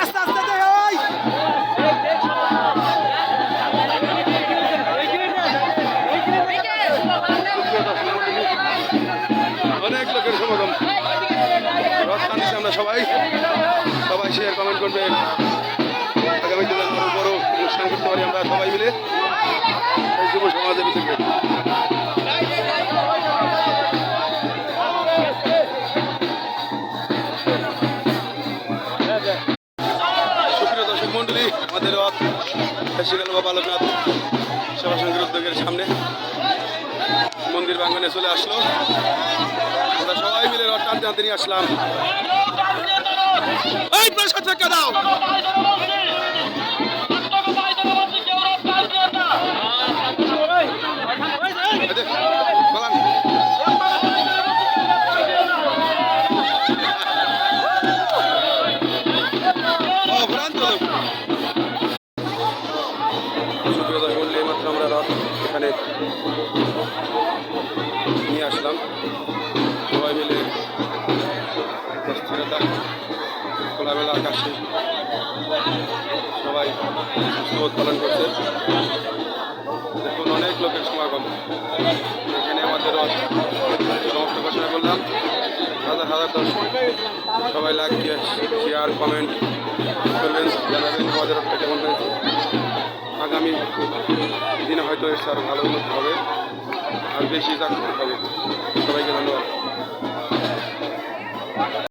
আস্তে আস্তে অনেক লোকের সমাগম রথ টানছি আমরা সবাই শেয়ার কমেন্ট করবেন আগামী দিনে আরো বড় অনুষ্ঠান করতে পারি আমরা সবাই মিলে এই যুব সমাজের ভিতরে সুপ্রিয় দর্শক মন্ডলী আমাদের রথ এসে গেল বাবা লোকনাথ সেবা সংঘের উদ্যোগের সামনে মন্দির প্রাঙ্গনে চলে আসলো আমরা সবাই মিলে রথ টানতে টানতে নিয়ে আসলাম এই প্রসাদ রেখে দাও সুপ্রিয় দর্শক মন্ডলী এইমাত্র আমরা রথ এখানে নিয়ে আসলাম সবাই মিলে স্থিরতা খোলামেলা আকাশে সবাই সুস্থ পালন করছে দেখুন অনেক লোকের সমাগম এখানে আমাদের রথ সমাপ্ত ঘোষণা করলাম হাজার হাজার দর্শক সবাই লাইক শেয়ার কমেন্ট করবেন জানাবেন আমাদের রথটা কেমন হয়েছে আগামী দিনে হয়তো এসে আরও ভালো উন্নতি হবে আর বেশি জাগ্রত হবে সবাইকে ধন্যবাদ